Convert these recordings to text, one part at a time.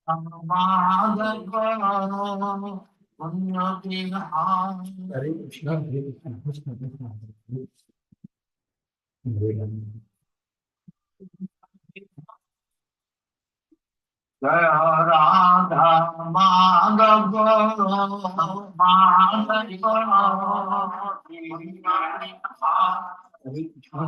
Hare Krishna, Hare Krishna, Krishna Krishna. Jaya Radha Madhava Madhava Hare Krishna.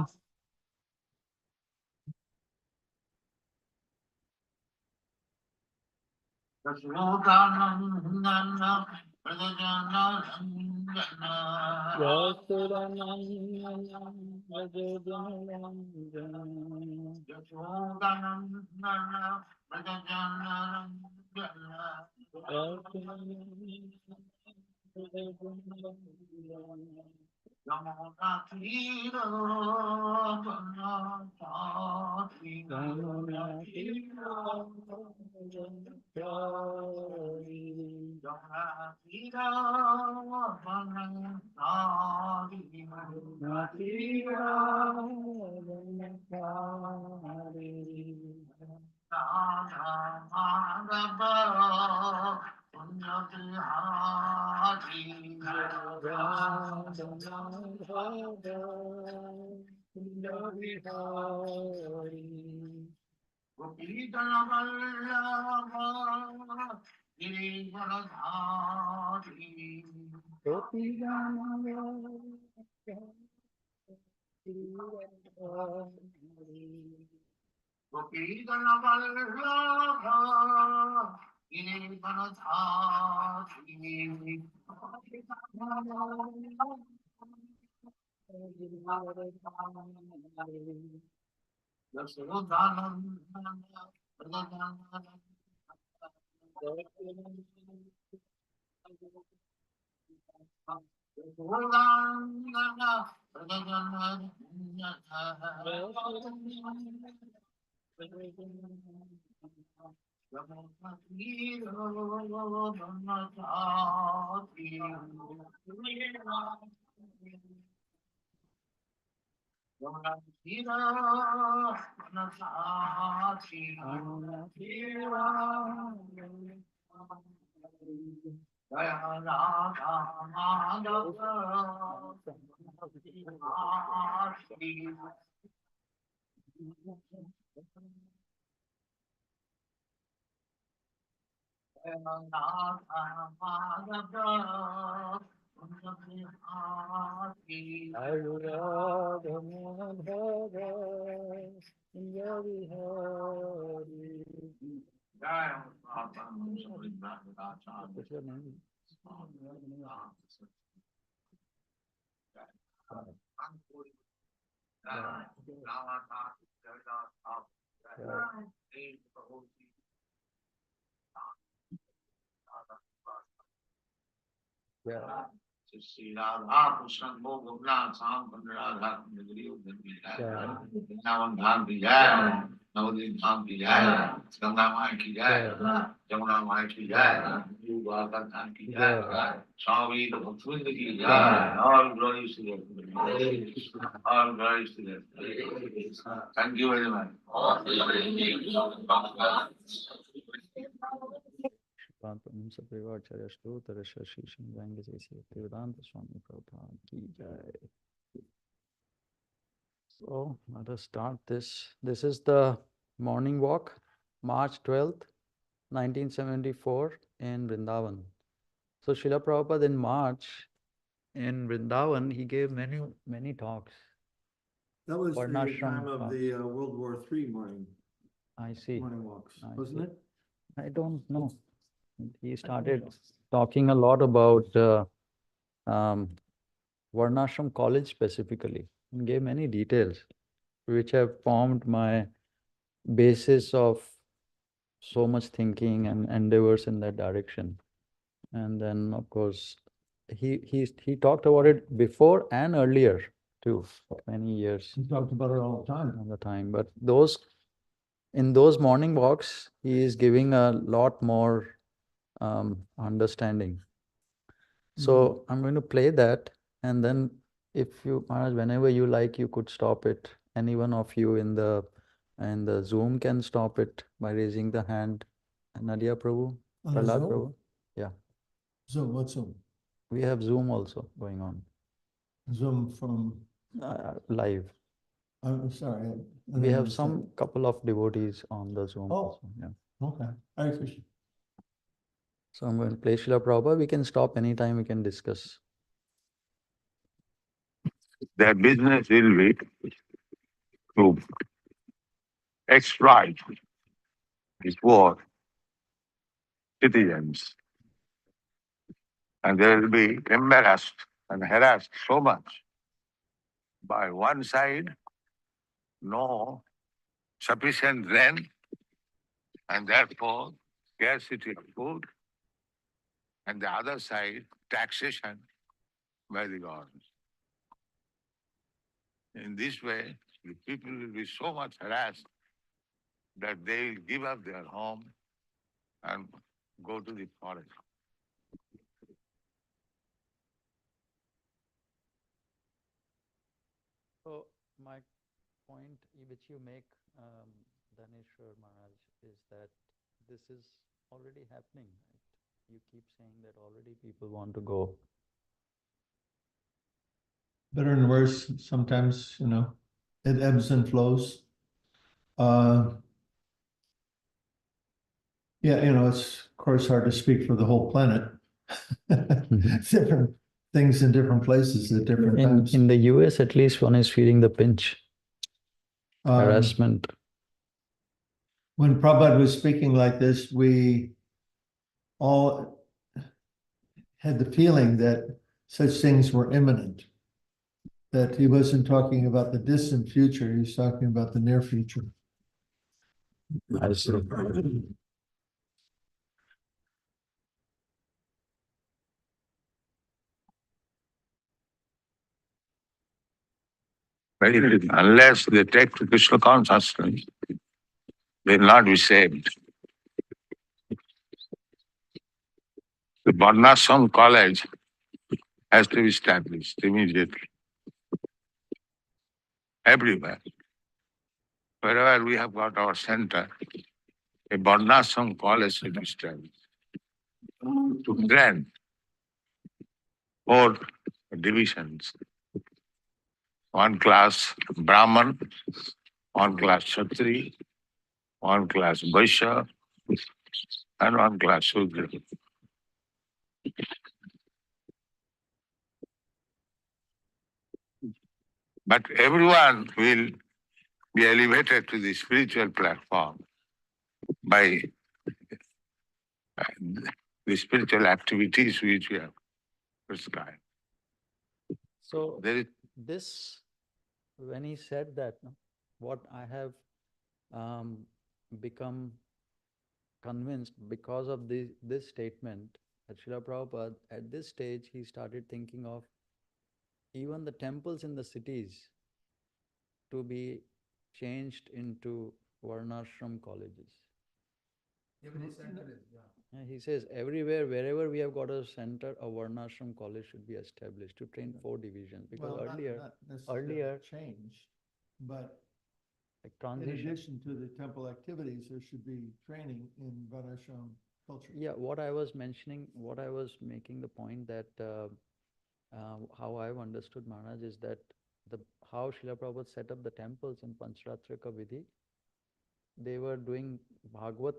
Yashodanandana Prajana Rangana Yashodanandana Prajana Yashodanandana Prajana Rangana Yamuna Tira Yamuna Tira Shri Radha Krishna Bhogavna Sam Radha Vrindavan Dham ki jai, Navadvip Dham ki jai, Ganga Mai ki jai, Jamuna Mai ki jai, Bhagavad Dham ki jai, Swami Bhaktivinoda ki jai. All glories to them. All glories to them. Thank you very much. Acharya Swami Prabhupada ki jai. So let us start this. This is the morning walk, March 12th, 1974 in Vrindavan. So Srila Prabhupada in March in Vrindavan, he gave many talks. That was the Varnasrama time of the World War III morning walks, wasn't it? I don't know. He started talking a lot about Varnasrama College specifically, and gave many details, which have formed my basis of so much thinking and endeavors in that direction. And then, of course, he talked about it before and earlier too, for many years. He talked about it all the time. But in those morning walks, he is giving a lot more understanding. So I'm going to play that, and then if you, Maharaj, whenever you like, you could stop it. Any one of you in the Zoom can stop it by raising the hand. Nadia Prabhu, On the Prahlad Zoom? Prabhu. Yeah, Zoom, what's Zoom? we have Zoom also going on Zoom from, live. I'm sorry. I We don't have understand. some couple of devotees on the Zoom Oh. also. Yeah. Okay, Hare Krishna. So I'm going to play Srila Prabhupada. We can stop anytime, we can discuss. Their business will be to exploit the poor citizens. And they will be embarrassed and harassed so much. By one side, no sufficient rent, and therefore scarcity of food, and the other side, taxation by the government. In this way, the people will be so much harassed that they will give up their home and go to the forest. So my point which you make, Dhaneshwar Maharaj, is that this is already happening. Right? You keep saying that already people want to go. Better and worse, sometimes, it ebbs and flows. Yeah, it's of course hard to speak for the whole planet. Different things in different places at different times. In the US, at least one is feeling the pinch, harassment. When Prabhupada was speaking like this, we all had the feeling that such things were imminent. That he wasn't talking about the distant future, he was talking about the near future. I see. Unless they take to Krishna consciousness, they will not be saved. The Varnasrama College has to be established immediately. Everywhere. Wherever we have got our center, a Varnasrama College should be established to train 4 divisions. 1 class Brahman, 1 class Kshatriya, 1 class Vaishya, and 1 class Shudra. But everyone will be elevated to the spiritual platform by the spiritual activities which we have prescribed. So There is this, when he said that, what I have become convinced because of this statement, that Srila Prabhupada, at this stage, he started thinking of even the temples in the cities to be changed into Varnasrama colleges. Yeah, he says everywhere, wherever we have got a center, a Varnasrama college should be established to train 4 divisions. Because Well, earlier, not necessarily change, but like in transition. addition to the temple activities, there should be training in Varnashrama culture. Yeah, what I was mentioning, what I was making the point that how I've understood Maharaj is that how Srila Prabhupada set up the temples in Panchratrika Vidhi, they were doing Bhagavad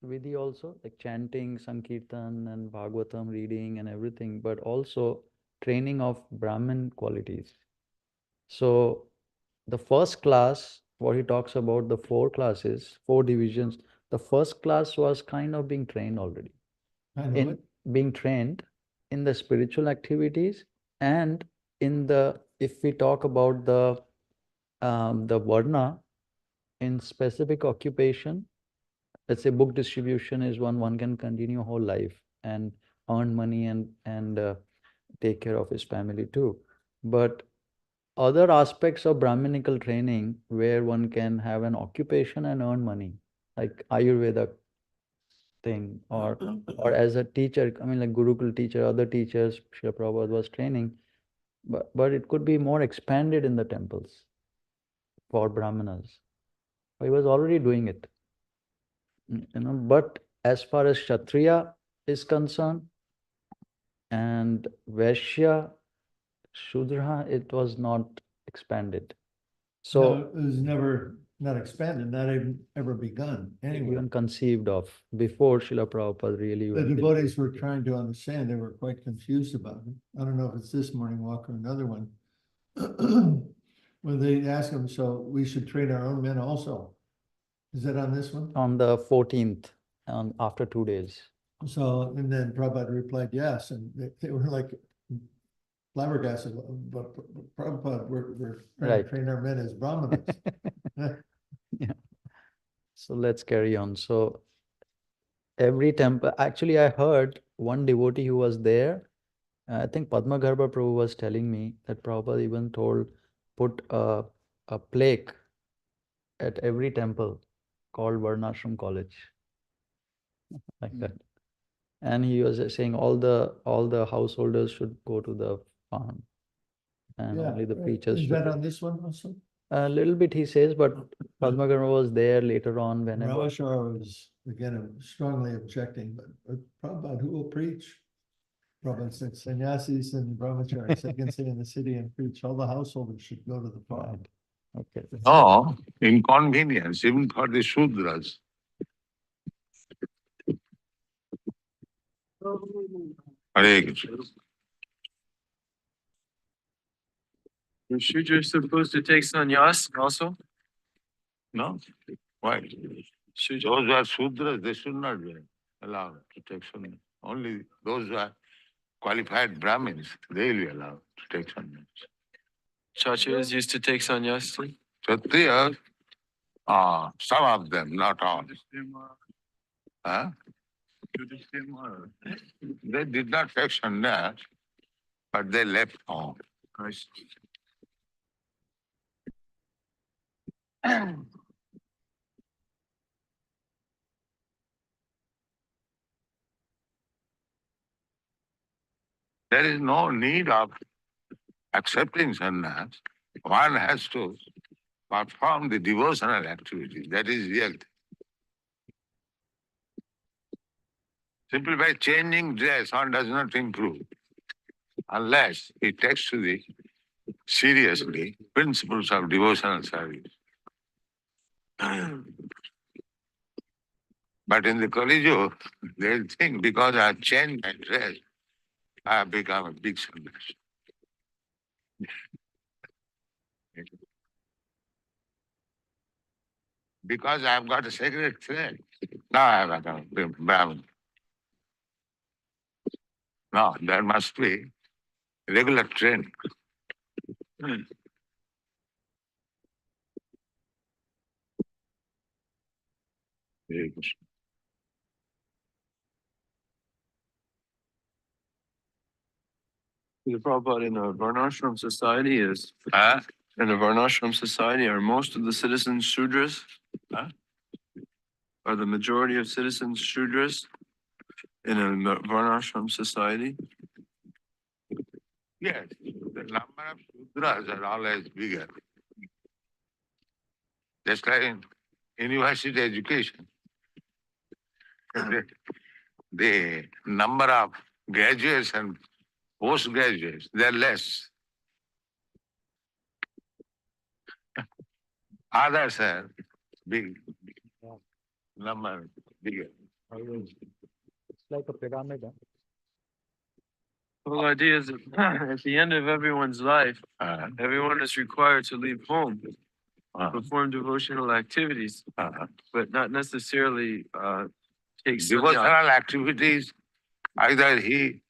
Vidhi also, like chanting, Sankirtan and Bhagavatam reading and everything, but also training of Brahmin qualities. So the first class, what he talks about, the 4 classes, 4 divisions, the first class was kind of being trained already. Being trained in the spiritual activities, and if we talk about the Varna, in specific occupation, let's say book distribution is one can continue whole life and earn money and take care of his family too. But other aspects of Brahminical training where one can have an occupation and earn money, like Ayurveda thing, or as a teacher, I mean like Gurukul teacher, other teachers, Srila Prabhupada was training, but it could be more expanded in the temples for Brahmanas. He was already doing it. But as far as Kshatriya is concerned and Vaishya, Shudra, it was not expanded. So No, it was never, not expanded, not even ever begun anyway. even conceived of before Srila Prabhupada really The went in. devotees were trying to understand, they were quite confused about it. I don't know if it's this morning walk or another one. When they asked him, so we should train our own men also. Is that on this one? On the 14th, after 2 days. So, and then Prabhupada replied, yes, and they were like flabbergasted, but Prabhupada, we're trying to Right. train our men as brahmanas. Yeah. So let's carry on. So every temple, actually I heard one devotee who was there, I think Padmagarbha Prabhu was telling me that Prabhupada even put a plaque at every temple called Varnasrama College, like that. And he was saying all the householders should go to the farm and Yeah, only the preachers is should. that on this one also? A little bit he says, but Padmagarbha was there later on whenever. Rameshwar was, again, strongly objecting, but Prabhupada, who will preach? Prabhupada said, sannyasis and brahmacharis, they can stay in the city and preach. All the householders should go to the farm. Okay. No inconvenience, even for the Shudras. Hare Krishna. The Shudra is supposed to take sannyas also? No? Why? Those who are Shudras, they should not be allowed to take sannyas. Only those who are qualified Brahmins, they will be allowed to take sannyas. Acharyas used to take sannyas too? Kshatriyas, some of them, not all. Huh? They did not take sannyas, but they left home. There is no need of accepting sannyas. One has to perform the devotional activity. That is real. Simply by changing dress, one does not improve unless he takes to the seriously principles of devotional service. But in the Kali Yuga, they'll think because I changed my dress, I have become a big sannyasi. Because I've got a sacred thread, now I have become a Brahmin. No, there must be regular training. Very good. The Prabhupada in a Varnashram society is, Huh? in a Varnashram society, are most of the citizens Shudras? Huh? Are the majority of citizens Shudras in a Varnashram society? Yes, the number of Shudras are always bigger. Just like in university education, the number of graduates and postgraduates, they're less. Others are big, number bigger. It's like a pyramid. The whole idea is that at the end of everyone's life, everyone is required to leave home, perform devotional activities, but not necessarily take sannyas. Devotional activities, either he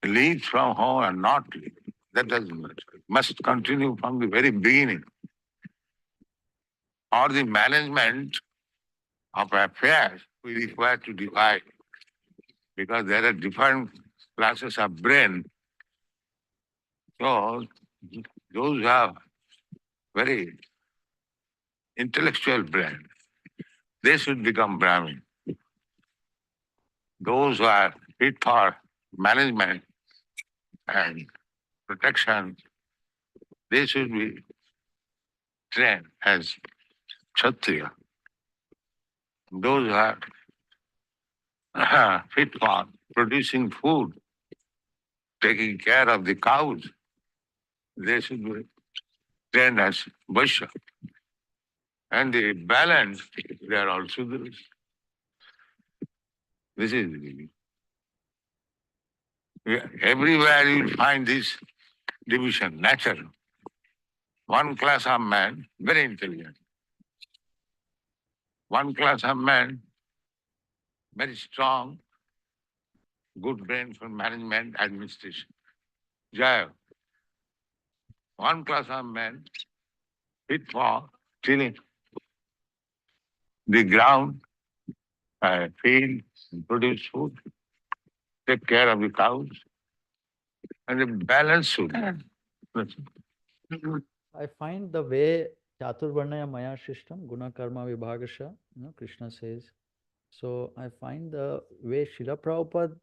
leaves from home or not leave. That doesn't matter. Must continue from the very beginning. Or the management of affairs we require to divide, because there are different classes of brain. So those who have very intellectual brain, they should become Brahmin. Those who are fit for management and protection, they should be trained as Kshatriya. those who are fit for producing food, taking care of the cows, they should be trained as Vaishya. And the balance, they are also Sudras. This is the meaning. Everywhere you find this division, natural. One class of man, very intelligent. One class of man, very strong, good brain for management, administration. Jaya. One class of men, fit for tilling the ground, feed, produce food, take care of the cows, and the balance food. That's it. I find the way Chaturvarnaya Maya Shishtam, Guna Karma Vibhagasha, Krishna says. So I find the way Srila Prabhupada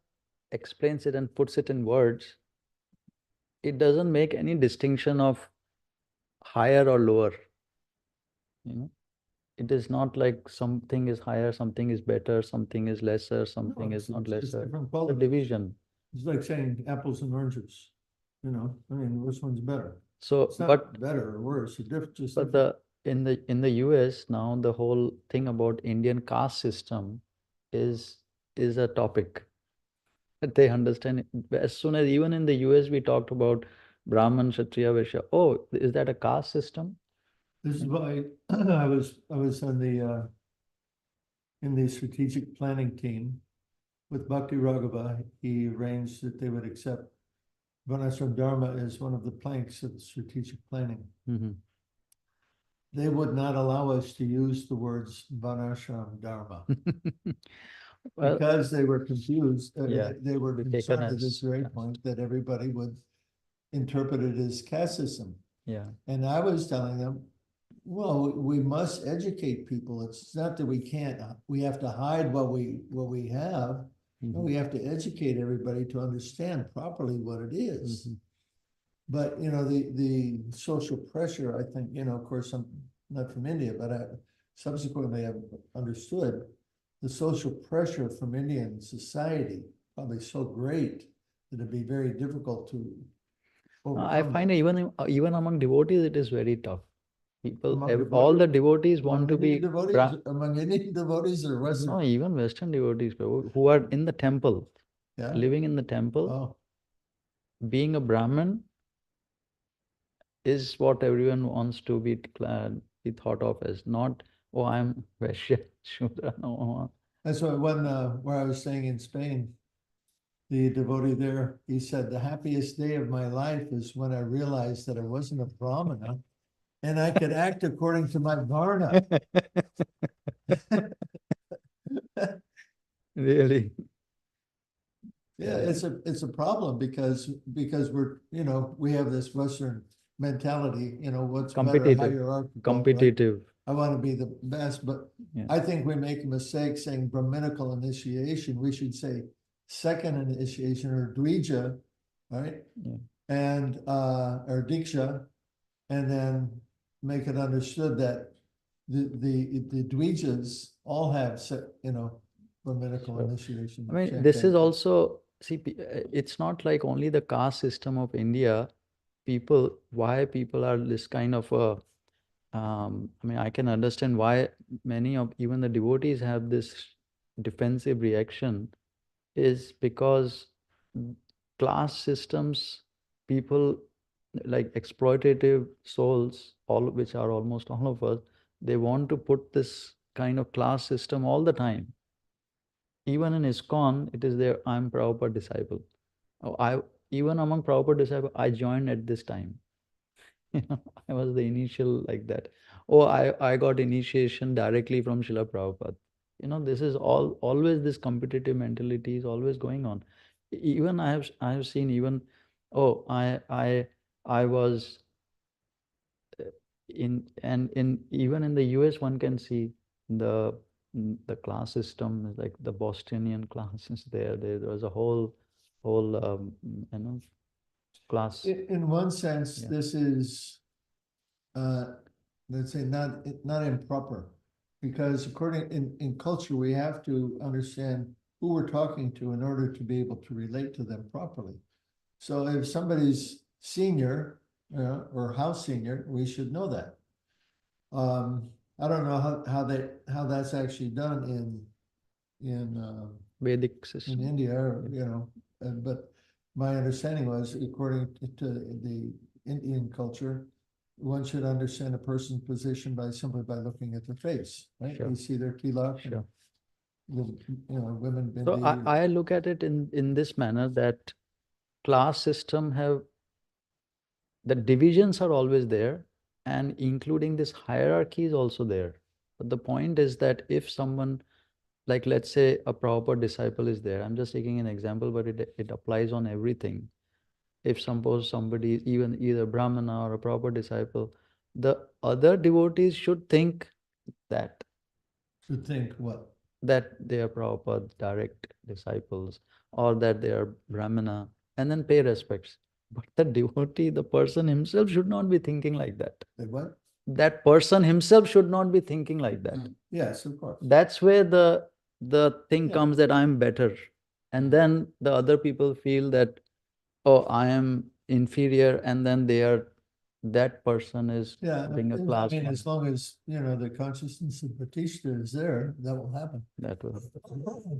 explains it and puts it in words, it doesn't make any distinction of higher or lower. It is not like something is higher, something is better, something is lesser, something is not it's lesser. different The qualities. division. It's like saying apples and oranges, I mean, which one's better? So, It's not but better or worse, it's just but different. in the US now, the whole thing about Indian caste system is a topic. They understand it. As soon as even in the US we talked about Brahman, Kshatriya, Vaishya. Oh, is that a caste system? This is why I was on the in the strategic planning team with Bhakti Raghava. He arranged that they would accept Varnasrama Dharma as one of the planks of the strategic planning. Mhm. They would not allow us to use the words Varnasrama Dharma Well, because they were confused. yeah, They were be taken concerned at as this very caste. point that everybody would interpret it as casteism. Yeah. And I was telling them, well, we must educate people. It's not that we can't, we have to hide what we have. No, Mhm. we have to educate everybody to understand properly what it is. Mhm. But, the social pressure, I think, of course, I'm not from India, but I subsequently have understood the social pressure from Indian society, probably so great that it'd be very difficult to I overcome find that. even among devotees it is very tough. People, Among all the devotees- devotees want Among to be Indian devotees, among Indian devotees or no, Western? even Western devotees, Prabhu, who are in the temple, Yeah. living in the temple, Oh, being a Brahmin is what everyone wants to be thought of as, not, oh, I'm Vaishya, Shudra. No. that's why where I was staying in Spain, the devotee there, he said, the happiest day of my life is when I realized that I wasn't a Brahmana and I could act according to my Varna. Really? Yeah, it's a problem because we're, we have this Western mentality, what's better, Competitive. hierarchical. right? Competitive. I want to be the best, but Yeah. I think we make a mistake saying Brahminical initiation. We should say second initiation or Dvija, right? Yeah. And or Diksha, and then make it understood that the Dvijas all have Brahminical Sure. initiation. I mean, same this thing. is also, see, it's not like only the caste system of India. Why people are this kind of I mean, I can understand why many of even the devotees have this defensive reaction is because class systems, people like exploitative souls, all which are almost all of us, they want to put this kind of class system all the time. Even in ISKCON, it is there, I'm Prabhupada disciple. Even among Prabhupada disciples, I joined at this time. I was the initial like that. Oh, I got initiation directly from Srila Prabhupada. This is always this competitive mentality is always going on. Even I have seen even, oh, I was even in the US one can see the the class system is like the Bostonian class is there. There was a whole class. In one sense, Yeah. this is, let's say, not improper, Because in culture, we have to understand who we're talking to in order to be able to relate to them properly. So if somebody's senior, or house senior, we should know that. I don't know how that's actually done in Vedic in system. India, but my understanding was, according to the Indian culture, one should understand a person's position simply by looking at their face, right? Sure. You see their tilak, Sure. and women So bindi. I look at it in this manner that class system have, the divisions are always there, and including this hierarchy is also there. But the point is that if someone, like let's say a proper disciple is there, I'm just taking an example, but it applies on everything. If suppose somebody is even either Brahmana or a proper disciple, the other devotees should think that To think what? that they are Prabhupada direct disciples, or that they are Brahmana, and then pay respects. But the devotee, the person himself should not be thinking like that. Like what? That person himself should not be thinking like that. Yes, of course. That's where the thing Yeah. comes that I'm better. And then the other people feel that, oh, I am inferior, and then that person is Yeah, being a class one. as long as, the consciousness of Pratishta is there, that will happen. That will.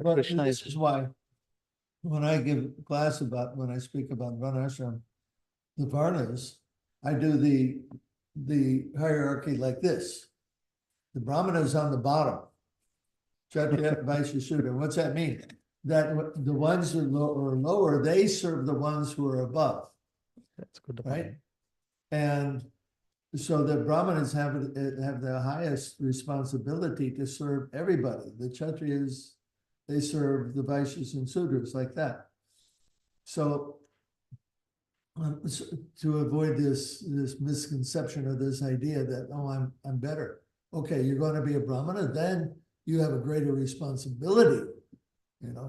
But Krishna this is- is why, when I give class when I speak about Varnashrama, the Varnas, I do the hierarchy like this. The Brahmana is on the bottom. Kshatriya, Vaishya, Shudra. What's that mean? That the ones who are lower, they serve the ones who are above, That's good. right? And so the Brahmanas have the highest responsibility to serve everybody. The Kshatriyas, they serve the Vaishyas and Sudras like that. So to avoid this misconception or this idea that, oh, I'm better. Okay, you're going to be a Brahmana, then you have a greater responsibility.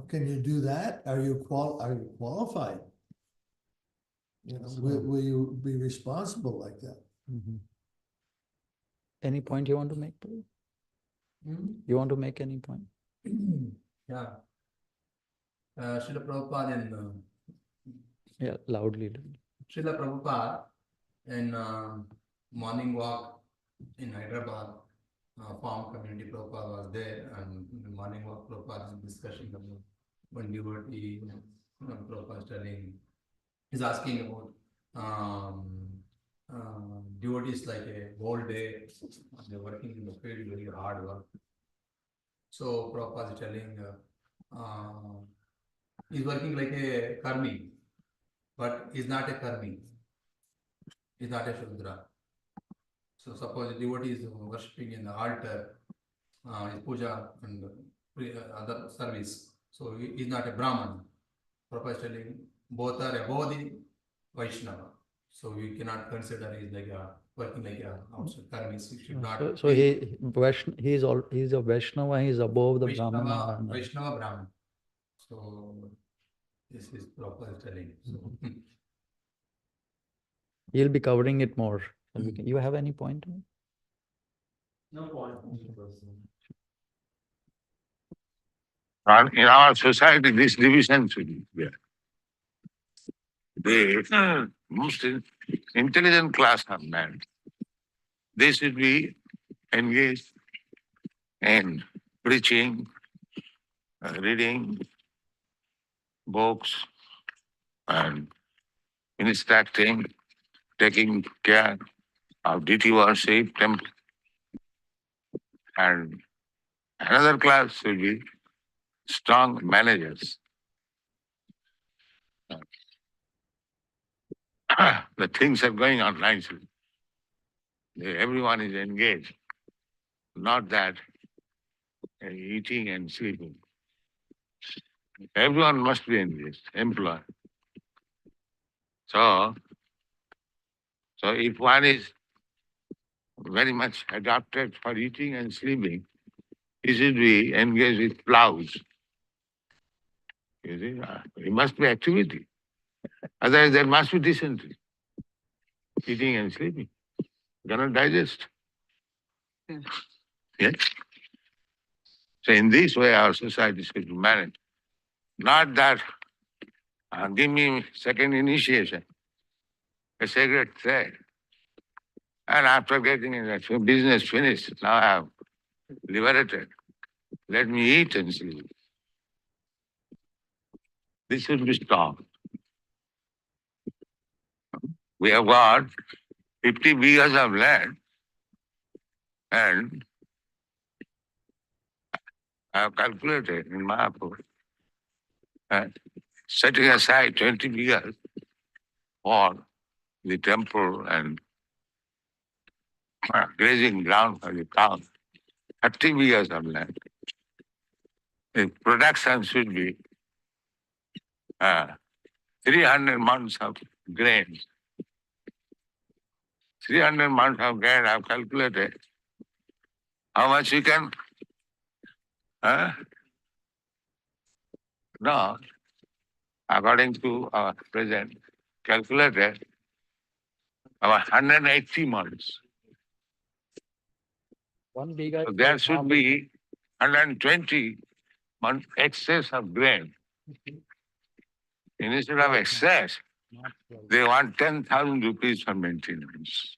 Can you do that? Are you qualified? Will you be responsible like that? Mhm. Any point you want to make, Prabhu? You want to make any point? Yeah. Srila Prabhupada Yeah, loudly. Srila Prabhupada in morning walk in Hyderabad, farm community Prabhupada was there, and in the morning walk Prabhupada is discussing about one devotee, Prabhupada is telling, he's asking about devotees like a whole day, they're working in the field, doing hard work. So Prabhupada is telling, he's working like a karmi, but he's not a karmi. He's not a Shudra. So suppose a devotee is worshipping in the altar, his puja and other service. So he is not a Brahman. Prabhupada is telling both are above the Vaishnava. So we cannot consider he's like working like a outside karmi. He should not. So he's a Vaishnava. He's above the Brahmana. Vaishnava Brahman. So this is Prabhupada is telling. So. He'll be covering it more. You have any point? No point. In our society, this division should be there. The most intelligent class of men, they should be engaged in preaching, reading books, and instructing, taking care of deity worship, temple. And another class should be strong managers. The things are going on nicely. Everyone is engaged. Not that eating and sleeping. Everyone must be engaged, employed. So if one is very much adapted for eating and sleeping, he should be engaged with plows. You see, it must be activity. Otherwise, there must be dysentery. Eating and sleeping. You cannot digest. Yes? So in this way, our society should be managed. Not that, give me second initiation, a cigarette thread. And after getting in that business finished, now I have liberated. Let me eat and sleep. This should be stopped. We have got 50 bighas of land, and I have calculated in Mayapur, setting aside 20 bighas for the temple and grazing ground for the cow, 30 bighas of land. The production should be 300 months of grain. 300 months of grain, I have calculated how much you can. No, according to our present calculated, about 180 months. One bigger. So there should be 120 months excess of grain. Instead of excess, they want 10,000 rupees for maintenance.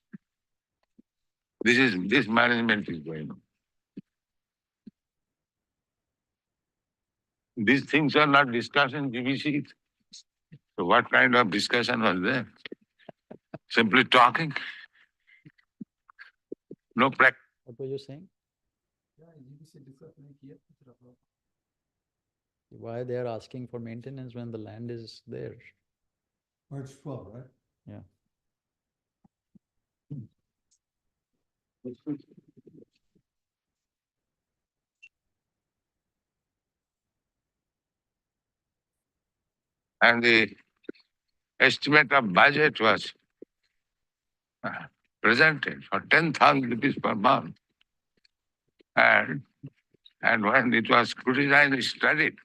This management is going on. These things are not discussed in GBC. So what kind of discussion was there? Simply talking? No practice. What were you saying? Why they are asking for maintenance when the land is there? March 12, right? Yeah. And the estimate of budget was presented for 10,000 rupees per month. And when it was scrutinized and studied,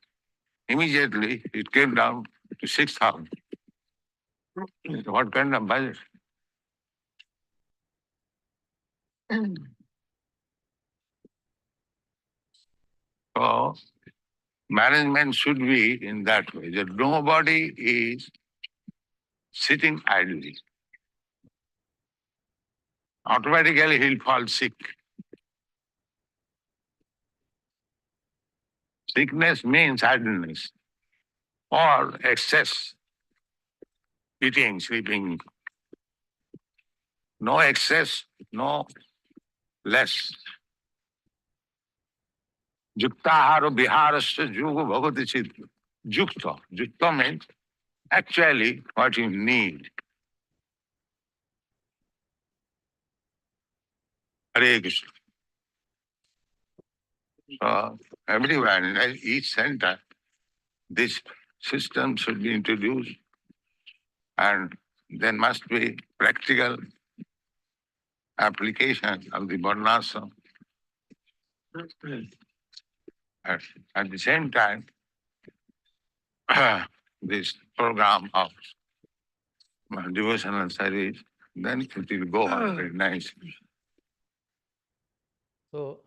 immediately it came down to 6,000. What kind of budget? So, management should be in that way, that nobody is sitting idly. Automatically he'll fall sick. Sickness means idleness or excess, eating, sleeping. No excess, no less. Yuktaharo viharasya yugo bhavati chitta. Yukta. Yukta means actually what you need. Hare Krishna. So everywhere, in each center, this system should be introduced, and there must be practical application of the Varnasrama. At the same time, this program of devotional service, then it will go on very nicely. So,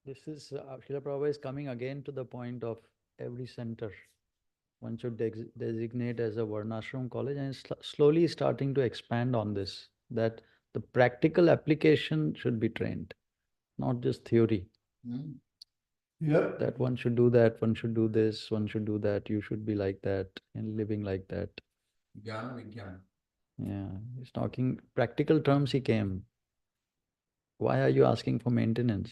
this is, Srila Prabhupada is coming again to the point of every center. One should designate as a Varnasrama College, and slowly starting to expand on this, that the practical application should be trained, not just theory. Yep. That one should do that, one should do this, one should do that, you should be like that, and living like that. Jnana Vijnana. Yeah, he's talking practical terms he came. Why are you asking for maintenance?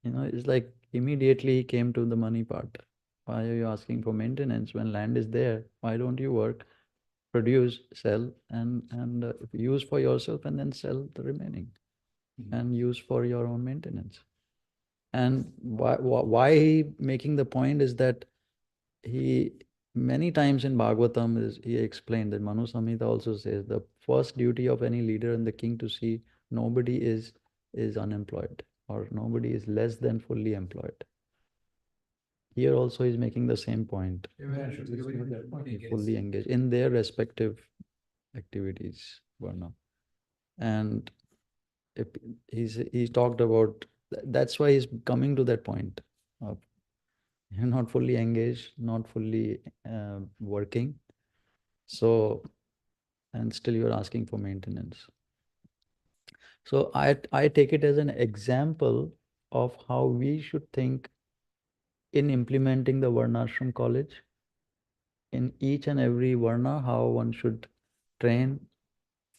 It's like immediately he came to the money part. Why are you asking for maintenance when land is there? Why don't you work, produce, sell, and use for yourself, and then sell the remaining and use for your own maintenance? And why he making the point is that he many times in Bhagavatam he explained that Manu Samhita also says the first duty of any leader and the king to see nobody is unemployed or nobody is less than fully employed. Here also is making the same point. Fully engaged in their respective activities, Varna. And He talked about, that's why he's coming to that point of you're not fully engaged, not fully working. So, and still you're asking for maintenance. So I take it as an example of how we should think in implementing the Varnasrama College. In each and every Varna, how one should train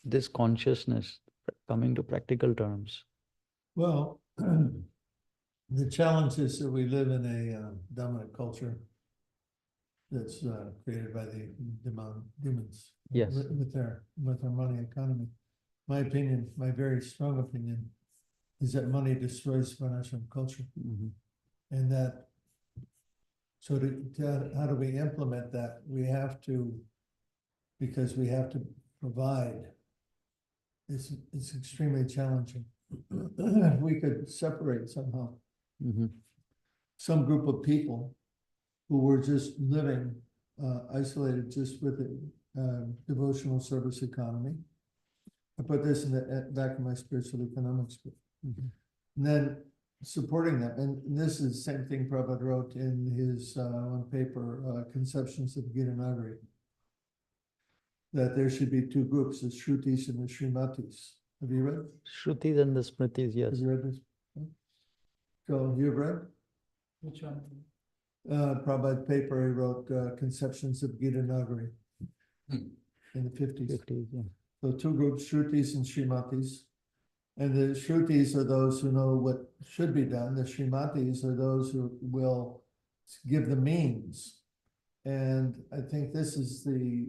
this consciousness, coming to practical terms. Well, the challenge is that we live in a dominant culture that's created by the demons. Yes. With our money economy. My opinion, my very strong opinion, is that money destroys financial culture. And that, so how do we implement that? We have to, because we have to provide. It's extremely challenging. If we could separate somehow some group of people who were just living isolated just with a devotional service economy. I put this in the back of my spiritual economics book. And then supporting them, and this is the same thing Prabhupada wrote in his on paper, Conceptions of Gita Nagari, that there should be two groups, the Shrutis and the Srimatis. Have you read? Shrutis and the Smritis, yes. Have you read this? So you've read? Which one? Prabhupada paper, he wrote Conceptions of Gita Nagari in the 50s. 50s, yeah. So two groups, Shrutis and Srimatis. And the Shrutis are those who know what should be done. The Srimatis are those who will give the means. And I think this is the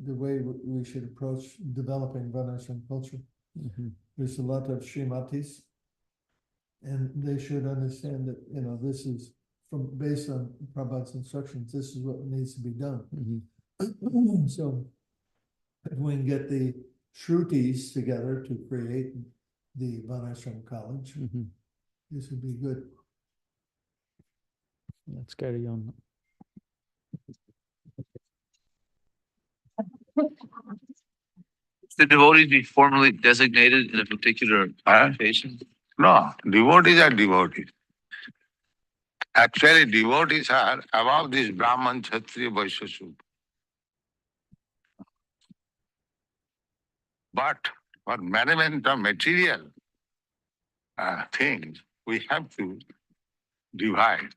way we should approach developing Varnasrama culture. There's a lot of Srimatis, and they should understand that, you know, this is based on Prabhupada's instructions, this is what needs to be done. So if we can get the Shrutis together to create the Varnasrama College, this would be good. Let's carry on. The devotees be formally designated in a particular occupation? No, devotees are devotees. Actually, devotees are above this Brahman, Kshatriya, Vaishya, Shudra. But for management of material things, we have to divide.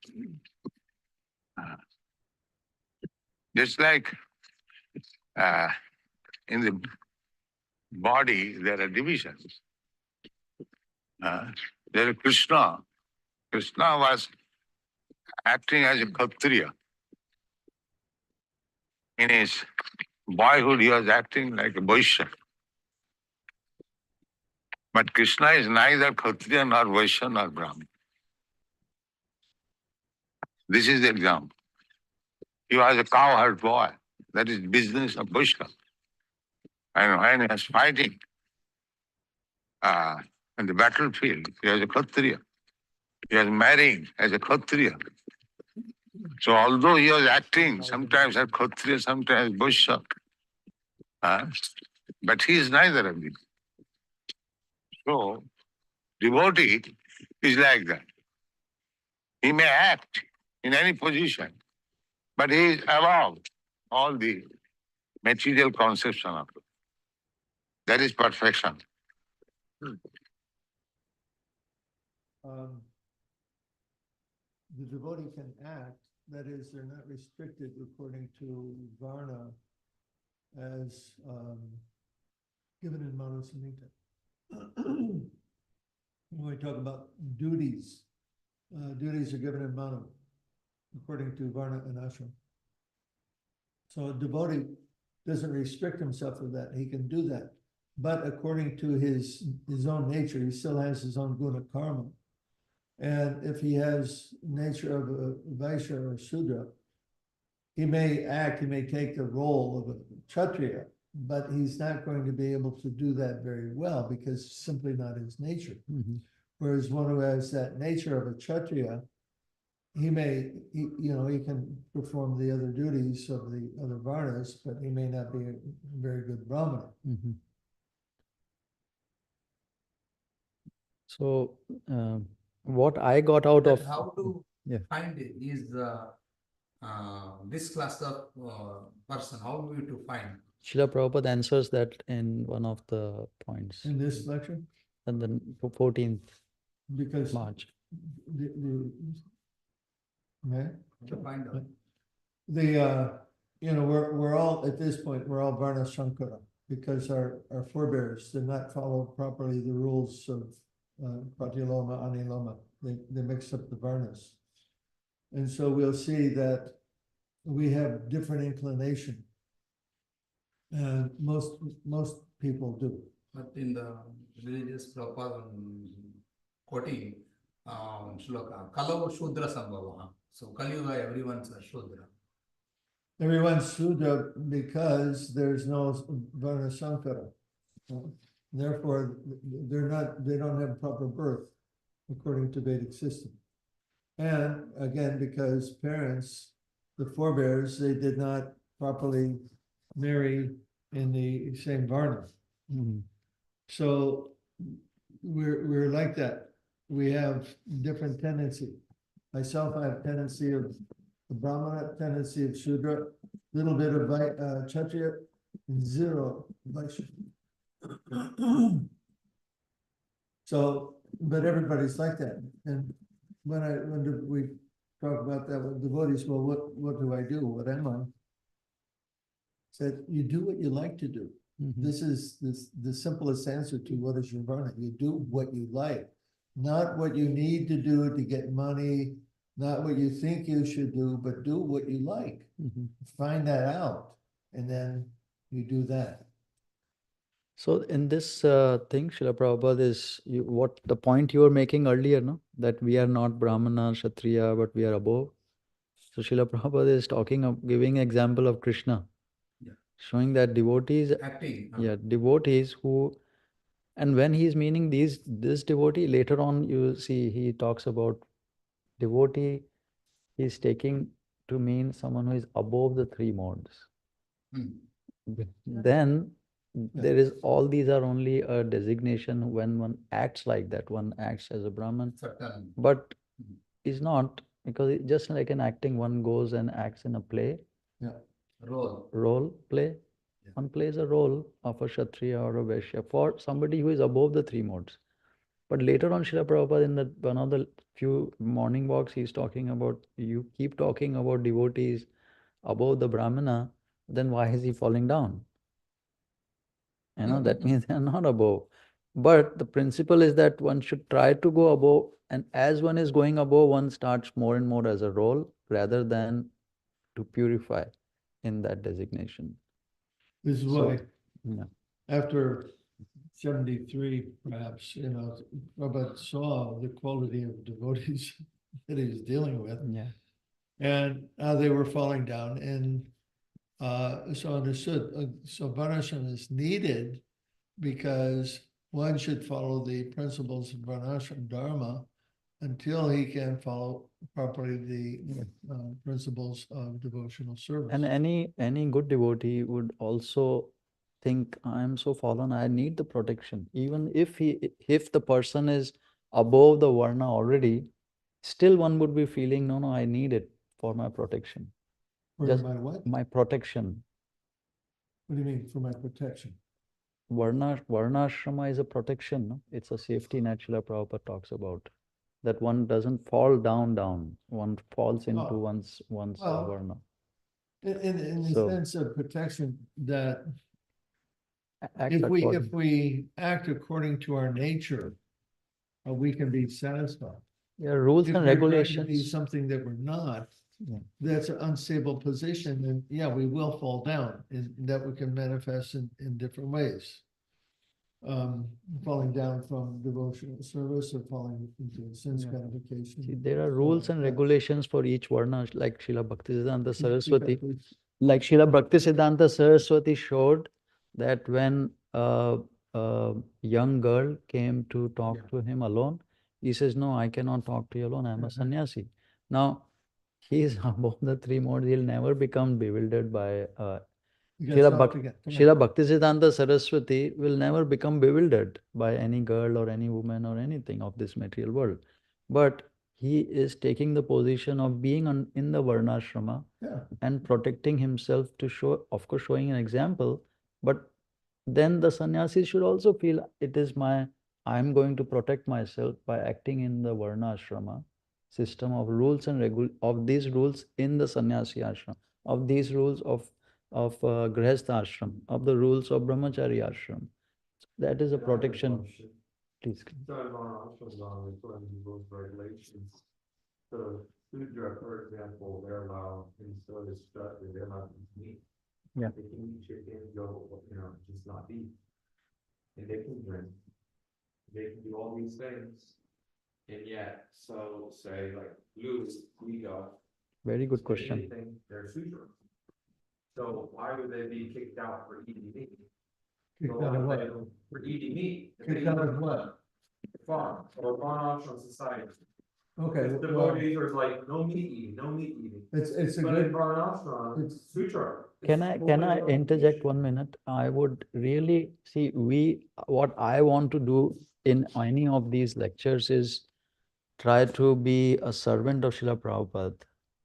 Just like in the body, there are divisions. There is Krishna. Krishna was acting as a Kshatriya. In his boyhood, he was acting like a Vaishya. But Krishna is neither Kshatriya nor Vaishya nor Brahmin. This is the example. He was a cowherd boy. That is business of Vaishya. And when he was fighting in the battlefield, he was a Kshatriya. He was marrying as a Kshatriya. So although he was acting sometimes as Kshatriya, sometimes as Vaishya, but he is neither of these. So devotee is like that. He may act in any position, but he is above all the material conception of it. That is perfection. The devotee can act, that is, they're not restricted according to Varna as given in Manu Samhita. When we talk about duties, duties are given in Manu according to Varna and Ashram. So a devotee doesn't restrict himself to that, he can do that. But according to his own nature, he still has his own guna karma. And if he has nature of a Vaishya or a Shudra, he may act, he may take the role of a Kshatriya, but he's not going to be able to do that very well because it's simply not his nature. Whereas one who has that nature of a Kshatriya, he can perform the other duties of the other Varnas, but he may not be a very good Brahmana. So, what I got out That of how to yeah. find is this class of person, how do we to find? Srila Prabhupada answers that in one of the points In this lecture, and then 14th because March. yeah, To find out. we're all, at this point, we're all Varna Shankara, because our forebears did not follow properly the rules of Pratiloma, Aniloma. They mixed up the Varnas. And so we'll see that we have different inclination. And most people do. But in the religious Prabhupada quoting shloka, Kalau Shudra Sambhava. So Kali Yuga, everyone's a Shudra. Everyone's Sudra because there's no Varna Shankara. Therefore, they don't have proper birth according to Vedic system. And again, because parents, the forebears, they did not properly marry in the same Varna. Mhm. So we're like that. We have different tendency. Myself, I have tendency of the Brahmana, tendency of Shudra, little bit of Kshatriya, and zero Vaishya. So, but everybody's like that. And when we talk about that with devotees, well, what do I do? What am I? Said, you do what you like to do. Mhm. This is the simplest answer to what is your Varna. You do what you like, not what you need to do to get money, not what you think you should do, but do what you like. Mhm. Find that out, and then you do that. So in this thing, Srila Prabhupada is what the point you were making earlier, no? That we are not Brahmana, Kshatriya, but we are above. So Srila Prabhupada is talking of giving example of Krishna, Yeah. showing that devotees, Acting. devotees who, and when he's meaning this devotee, later on you see he talks about devotee, he's taking to mean someone who is above the three modes. Then there is all these are only a designation when one acts like that, one acts as a Brahman, Certain but is not, because just like in acting, one goes and acts in a play, role. play, Yeah. one plays a role of a Kshatriya or a Vaishya for somebody who is above the three modes. But later on, Srila Prabhupada, in one of the few morning walks, he's talking about, you keep talking about devotees above the Brahmana, then why is he falling down? That means they are not above. But the principle is that one should try to go above, and as one is going above, one starts more and more as a role rather than to purify in that designation. This is So, why yeah. after 73, perhaps, Prabhupada saw the quality of devotees that he was dealing with, Yeah. and how they were falling down, and so understood. So Varnashrama is needed because one should follow the principles of Varnashrama Dharma until he can follow properly the principles of devotional service. And any good devotee would also think, I am so fallen, I need the protection. Even if the person is above the Varna already, still one would be feeling, no, I need it for my protection. For Just my what? my protection. What do you mean, for my protection? Varnashrama is a protection, no? It's a safety net Srila Prabhupada talks about. That one doesn't fall down. One falls into one's Well, Varna. In the So- sense of protection, that Act if according- we act according to our nature, we can be satisfied. Yeah, rules If and we're trying to be regulations. something that we're not, Yeah. that's an unstable position, and yeah, we will fall down, and that we can manifest in different ways. Falling down from devotional service or falling into sense Yeah. gratification. See, there are rules and regulations for each Varna, like Srila Bhaktisiddhanta Speak up, Saraswati. please. Like Srila Bhaktisiddhanta Saraswati showed that when a young girl came to talk to him alone, he says, no, I cannot talk to you alone, I'm a sannyasi. Now, he is above the three modes, he'll never become bewildered by You gotta Srila, talk together. Come Srila here. Bhaktisiddhanta Saraswati will never become bewildered by any girl or any woman or anything of this material world. But he is taking the position of being in the Varnashrama Yeah. and protecting himself to show, of course, showing an example. But then the sannyasi should also feel it is I'm going to protect myself by acting in the Varnashrama system of rules and of these rules in the sannyasi ashram, of these rules of grihastha ashram, of the rules of brahmachari ashram. That is a protection. Please. Regulations. So Sudra, for example, they're allowed in so destructive, they're allowed to eat meat. Yeah. They can eat chicken, go, just not beef. And they can drink. They can do all these things. And yet, so say like Lou, we go. Very good question. Anything, they're Sudra. So why would they be kicked out for eating meat? Kicked out of what? For eating meat. Kicked out of what? Farm or Varnashrama society. Okay, The well, devotees are like, no meat eating, no meat eating. it's a But in good, Varnasrama, it's- it's sutra. Can I interject 1 minute? I would really see what I want to do in any of these lectures is try to be a servant of Srila Prabhupada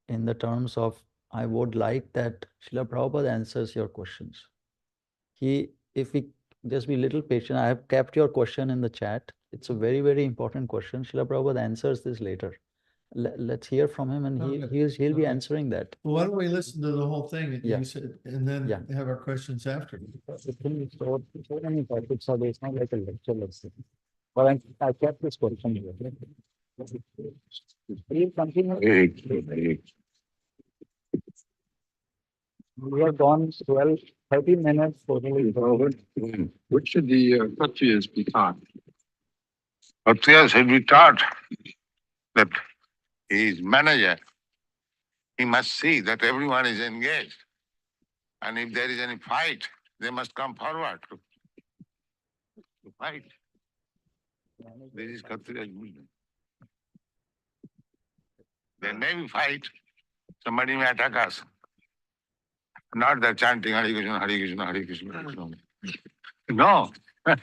in the terms of I would like that Srila Prabhupada answers your questions. If we just be little patient, I have kept your question in the chat. It's a very, very important question. Srila Prabhupada answers this later. Let's hear from him and Okay. he'll be Okay. answering that. well, why don't we listen to the whole thing and Yeah. you said, and then Yeah. have our questions after. The thing is, so many topics are there. It's not like a lecture lesson. But I kept this question here. Please continue. We have gone 12, 13 minutes totally. What should the Kshatriyas be taught? Kshatriya should be taught that he is manager. He must see that everyone is engaged. And if there is any fight, they must come forward to fight. This is Kshatriya's mission. There may be fight, somebody may attack us. Not that chanting Hare Krishna, Hare Krishna, Hare Krishna, Hare Krishna. No,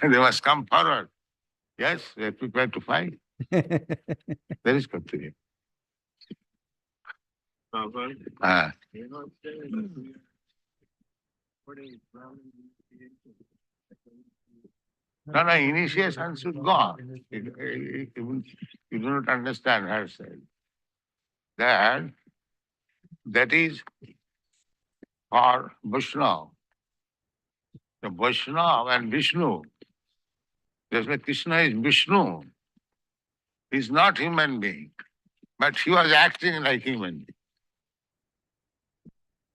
they must come forward. Yes, they are prepared to fight. There is Kshatriya. Ah. No, initiation should go on. You do not understand her side. That is for Vaishnava. The Vaishnava and Vishnu. Just like Krishna is Vishnu. He is not human being, but he was acting like human being.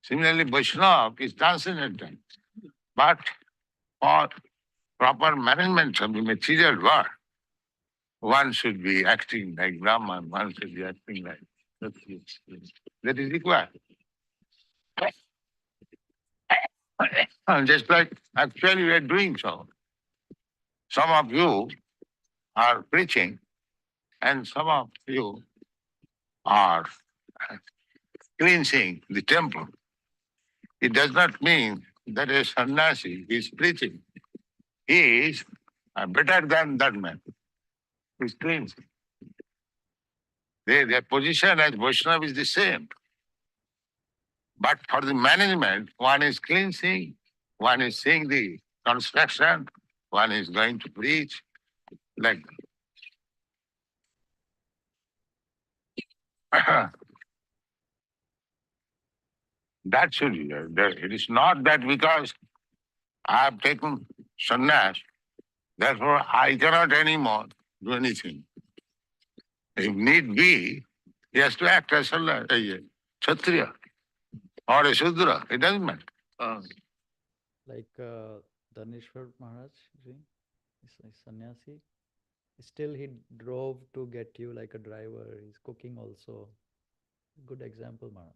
Similarly, Vaishnava is transcendental. But for proper management of the material world, one should be acting like Brahman, one should be acting like that is required. Just like actually we are doing so. Some of you are preaching and some of you are cleansing the temple. It does not mean that a sannyasi is preaching. He is better than that man. He is cleansing. Their position as Vaishnava is the same. But for the management, one is cleansing, one is seeing the construction, one is going to preach, like that. That should be there. It is not that because I have taken sannyas, therefore I cannot anymore do anything. If need be, he has to act as a Kshatriya or a Shudra. It doesn't matter. Like Dhaneshwar Maharaj, is a sannyasi. Still he drove to get you like a driver. He's cooking also. Good example, Maharaj.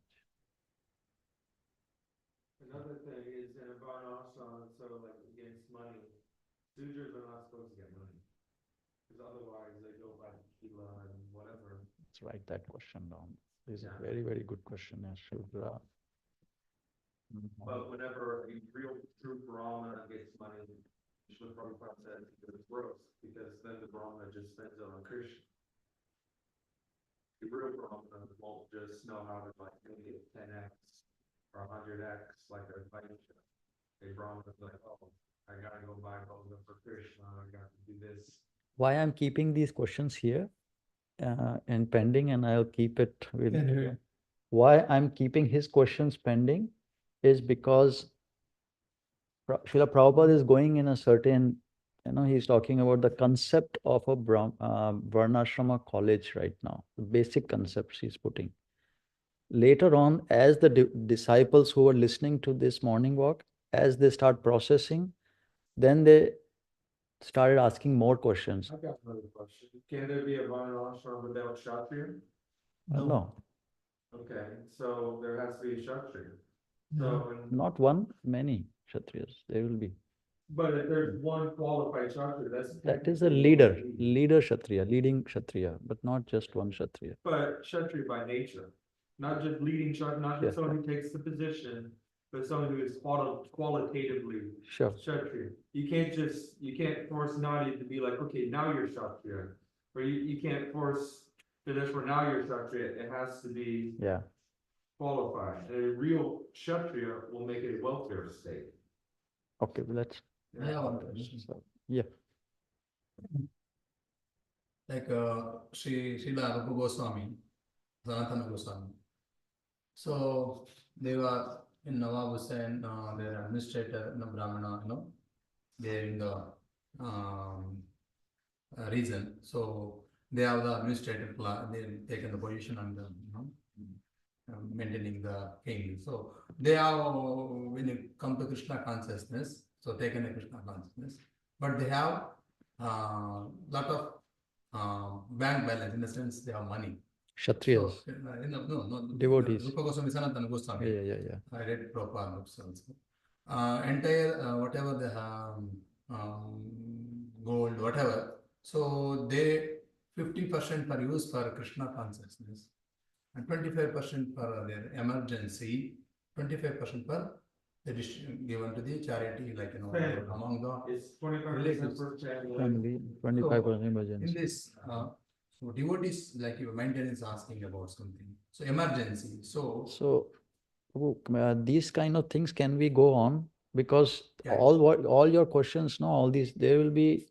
Another thing is in a Varnasrama, so like against money, Sudras are not supposed to get money. Because otherwise they go by tequila and whatever. Let's write that question down. This is Yeah. a very, very good question, Shudra. But whenever a real true Brahmana gets money, Srila Prabhupada said it's gross, because then the Brahmana just spends it on Krishna. The real Brahmana won't just know how to like make it 10x or 100x like a Vaishya. A Brahmana's like, oh, I gotta go buy Boga for Krishna, I got to do this. Why I'm keeping these questions here and pending, and I'll keep it with. Can't hear you. Why I'm keeping his questions pending is because Srila Prabhupada is going in a certain, he's talking about the concept of a Varnasrama College right now, the basic concepts he's putting. Later on, as the disciples who are listening to this morning walk, as they start processing, then they started asking more questions. I've got another question. Can there be a Varnashrama without Kshatriya? No, Okay, so there has to be a Kshatriya. So, not one, many Kshatriyas, there will be. but if there's one qualified Kshatriya, that's. That is a technically leader Kshatriya, leading Kshatriya, but not just one Kshatriya. But Kshatriya by nature, not just leading Kshatriya, not Yes. just someone who takes the position, but someone who is qualitatively Sure. Kshatriya. You can't force Nadi to be like, okay, now you're Kshatriya. Or you can't force Tedeshwar, now you're Kshatriya. It has to be Yeah. qualified. And a real Kshatriya will make it a welfare state. Okay, let's. I have one question. So, yeah. Like Srila Rupa Goswami, Sanatana Goswami. So they were in Nawab Hussain, their administrator, Brahmana, they're in the region. So they have the administrative class, they've taken the position on the, maintaining the king. So they have, when you come to Krishna consciousness, so taken a Krishna consciousness, but they have lot of bank balance, in the sense they have money. Kshatriyas. So, no, Devotees. Rupa Goswami, Sanatana Goswami. Yeah. I read Prabhupada books also. Entire whatever they have, gold, whatever. So they 50% for use for Krishna consciousness, and 25% for their emergency, 25% for the given to the charity, like among the It's 25% relatives. per family. Family, 25% In emergency. this, so devotees, like your maintenance asking about something. So emergency. So, these kind of things can we go on, because Yeah. all your questions, all these, there will be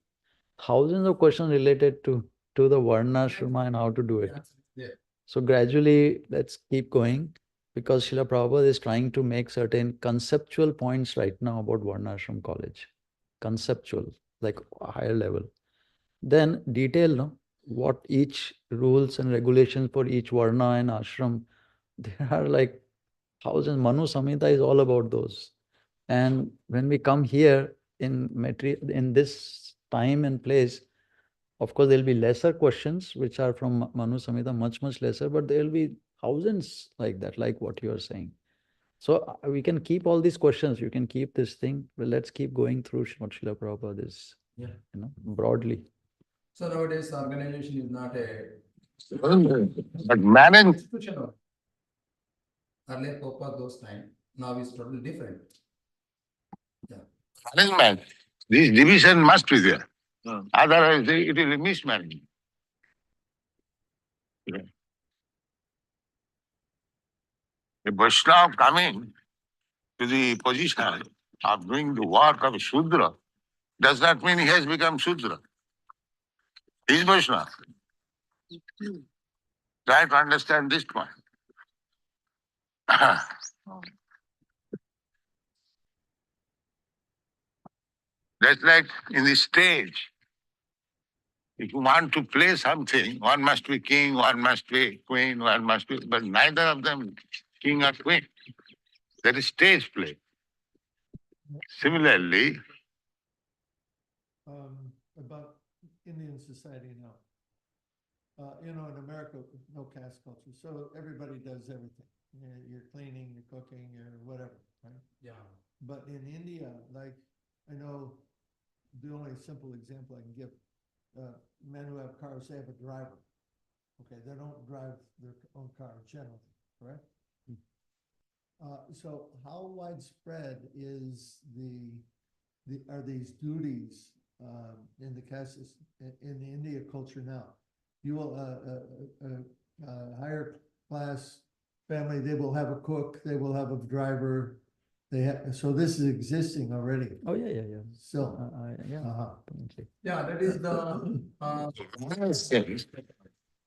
thousands of questions related to the Varnashrama and how to do it. Yeah. So gradually, let's keep going, because Srila Prabhupada is trying to make certain conceptual points right now about Varnasrama College. Conceptual, like a higher level. Then detail, what each rules and regulations for each Varna and ashram, there are like thousands. Manu Samhita is all about those. And when we come here in this time and place, of course, there will be lesser questions which are from Manu Samhita, much lesser, but there will be thousands like that, like what you are saying. So we can keep all these questions, you can keep this thing, but let's keep going through what Srila Prabhupada is, broadly. So nowadays, organization is not a But manage institution. Earlier, Prabhupada those time, now is totally different. management, this division must be there. Yeah. Otherwise, it will be mismanagement. A Vaishnava coming to the position of doing the work of a Shudra does not mean he has become Shudra. He is Vaishnava. Try to understand this point. That's like in the stage. If you want to play something, one must be king, one must be queen, one must be, but neither of them king or queen. That is stage play. Similarly, About Indian society now. In America, no caste culture, so everybody does everything. You're cleaning, you're cooking, you're whatever, right? Yeah. But in India, like, I know the only simple example I can give, men who have cars, they have a driver. Okay, they don't drive their own car generally, correct? So how widespread is are these duties in the caste in the India culture now? You will higher class family, they will have a cook, they will have a driver. They have, so this is existing already. Oh, yeah. So, Yeah, uh-huh. definitely. Yeah, that is the,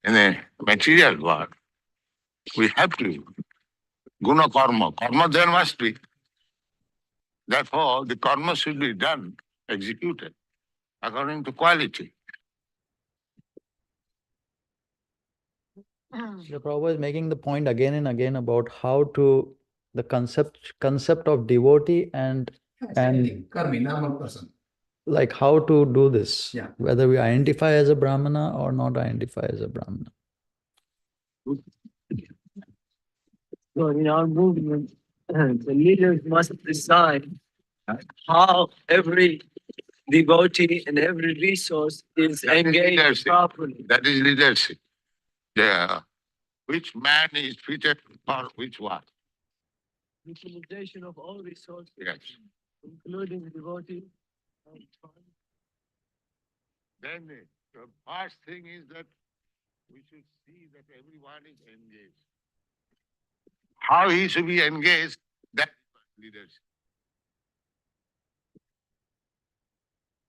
In the material world, we have to guna karma. Karma there must be. Therefore, the karma should be done, executed, according to quality. The Prabhupada is making the point again and again about how to the concept of devotee and Karmi, normal person. like how to do this. Yeah. Whether we identify as a Brahmana or not identify as a Brahmana. So in our movement, the leaders must decide how every devotee and every resource is That is engaged leadership. properly. That is leadership. Which man is fitted for which one? Utilization of all resources, Yes. including the devotee. Then the first thing is that we should see that everyone is engaged. How he should be engaged, that is leadership.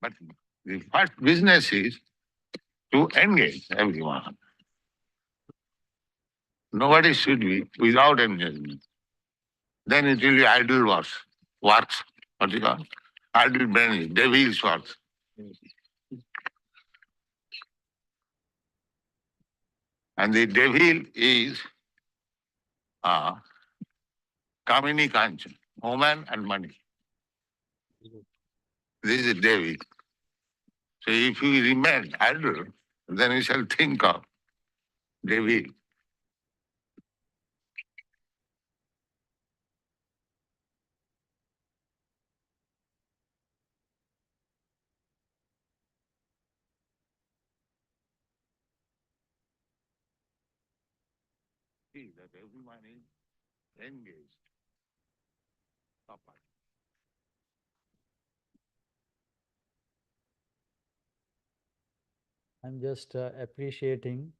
But the first business is to engage everyone. Nobody should be without engagement. Then it will be idle works. What do you call? Idle brain, devil's works. And the devil is Kamini Kanchan, woman and money. This is the devil. So if you remain idle, then you shall think of devil. See that everyone is engaged. Properly. I'm just appreciating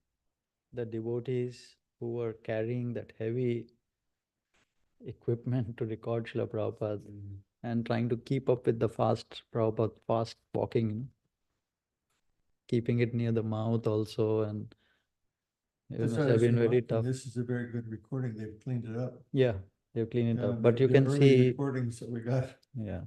the devotees who were carrying that heavy equipment to record Srila Prabhupada and trying to keep up with the fast Prabhupada, fast walking, keeping it near the mouth also, and it That's must what I have was been very remarking. tough. This is a very good recording. They've cleaned it up. Yeah, they've cleaned it Yeah, up. But you the can early see, recordings that we got. yeah,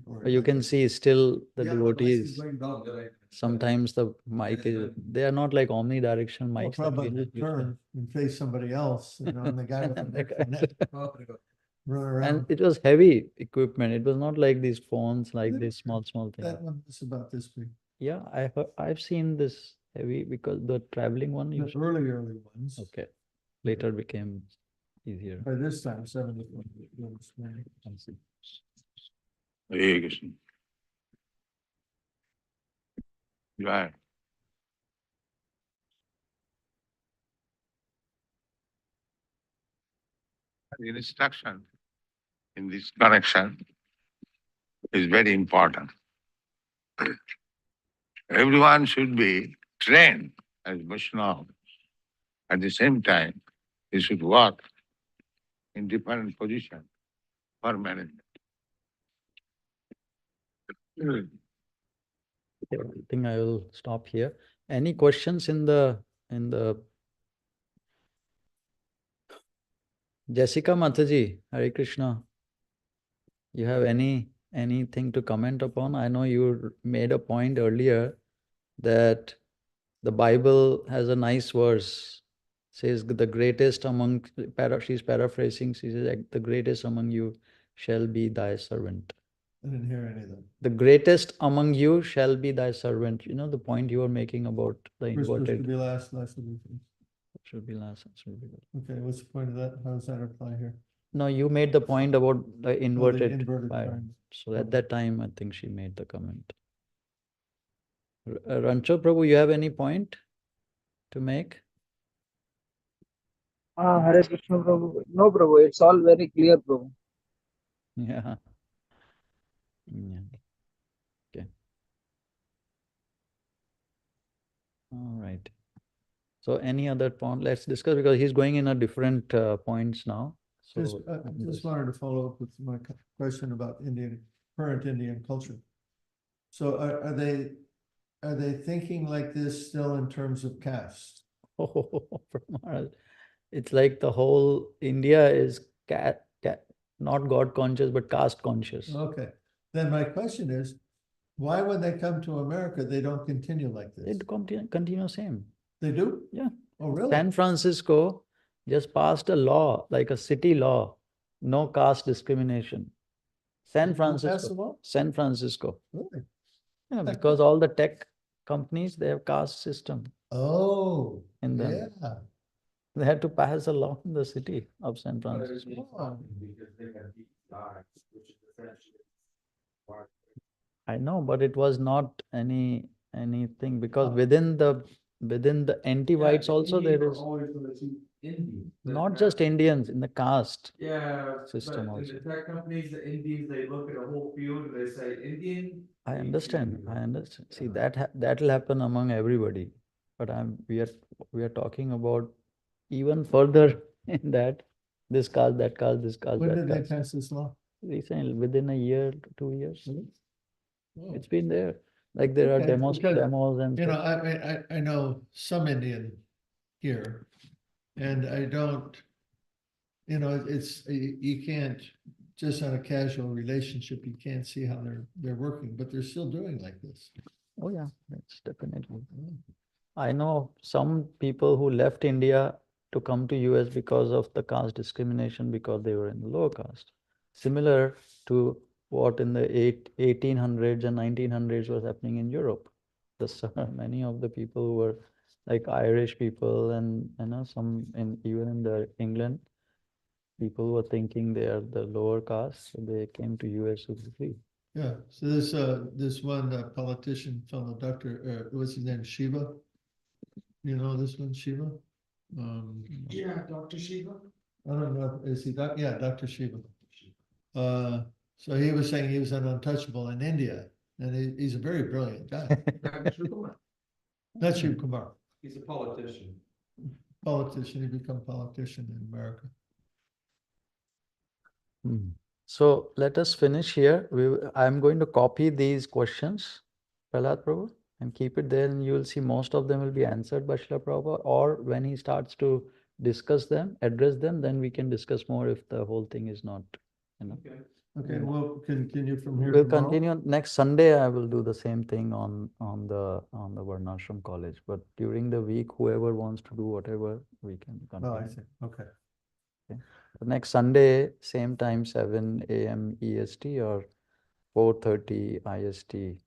were but you like can this. see still the Yeah, the voice is devotees. going down, you're right. Sometimes the mic is, they are not like omnidirectional Well, mics. that we Prabhupada would use. turn and face somebody else, and the guy with the And the extra guy- net Oh, very good. run And around. it was heavy equipment. It was not like these phones, like Yeah, this small things. That one is about this big. Yeah, I've seen this heavy because the traveling one The used. early ones. Okay, later became easier. By this time, 71. I see. Hare Krishna. Right. The instruction in this connection is very important. Everyone should be trained as Vaishnava. At the same time, he should work in different positions for management. Okay, I think I will stop here. Any questions in the Jessica Mataji, Hare Krishna. You have anything to comment upon? I know you made a point earlier that the Bible has a nice verse, says the greatest among, she's paraphrasing, she says, the greatest among you shall be thy servant. I didn't hear any of that. The greatest among you shall be thy servant. You know the point you were making about the We're supposed to inverted. be last will be first. Should be last, should be good. Okay, what's the point of that? How does that apply here? No, you made the point about the inverted. inverted fire. triangle. So at that time, I think she made the comment. Rancho Prabhu, you have any point to make? Hare Krishna, Prabhu. No, Prabhu, it's all very clear, Prabhu. Yeah. Yeah. Okay. All right. So any other point, let's discuss because he's going in a different points now. Just, So just wanted to follow up with my question about current Indian culture. So are they thinking like this still in terms of caste? Pramod, it's like the whole India is not God conscious but caste conscious. Okay, then my question is, why when they come to America, they don't continue like this? It continue same. They do? Yeah. Oh, really? San Francisco just passed a law, like a city law, no caste discrimination. San Who passed the Francisco. law? San Francisco. Really? Yeah, because all the tech companies, they have caste system. Oh, In them. yeah. They had to pass a law in the city of San But it's Francisco. shocking because they have deep dives, which is essentially why I know, but it was not anything because Oh. within the anti-whites Yeah, the also Indians there are is always going to see Indians. not just Indians in the caste. Yeah, System but in also. the tech companies, the Indians, they look at a whole field and they say, Indian. I we understand. choose you." I understand. See, Uh-huh. that'll happen among everybody. But we are talking about even further in that this caste, that caste, this caste, When that did they caste. pass this law? Recently, within a year, 2 years, Oh. it's been there. Like there are Okay, demos because, and You know, stuff. I know some Indian here, and I don't, you know, you can't, just on a casual relationship, you can't see how they're working, but they're still doing like this. Oh yeah, that's definitely. I know some people who left India to come to US because of the caste discrimination because they were in the lower caste. Similar to what in the 1800s and 1900s was happening in Europe. Many of the people who were like Irish people and some even in the England, people were thinking they are the lower caste, so they came to US to be free. Yeah, so this one politician fellow, what's his name, Shiva? You know this one, Shiva? Yeah, Dr. Shiva. I don't know, is he, yeah, Dr. Shiva. So he was saying he was an untouchable in India, and he's a very brilliant guy. Not Shiv Kumar, He's a politician. politician, he become politician in America. So let us finish here. I'm going to copy these questions, Prahlad Prabhu, and keep it there, and you will see most of them will be answered by Srila Prabhupada, or when he starts to discuss them, address them, then we can discuss more if the whole thing is not, Okay. Okay, we'll continue from here We'll tomorrow. continue next Sunday. I will do the same thing on the Varnasrama College. But during the week, whoever wants to do whatever, we can continue. Oh, I see, okay. Okay. So next Sunday, same time, 7 a.m. EST or 4:30 IST.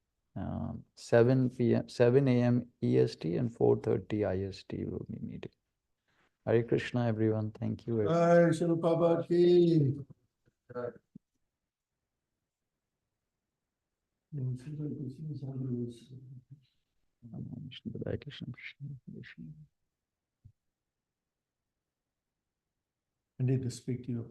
7 a.m. EST and 4:30 IST will be meeting. Hare Krishna, everyone. Thank you. Hi, Srila Prabhupada ki. Hare Krishna, Krishna, Krishna. I need to speak to you about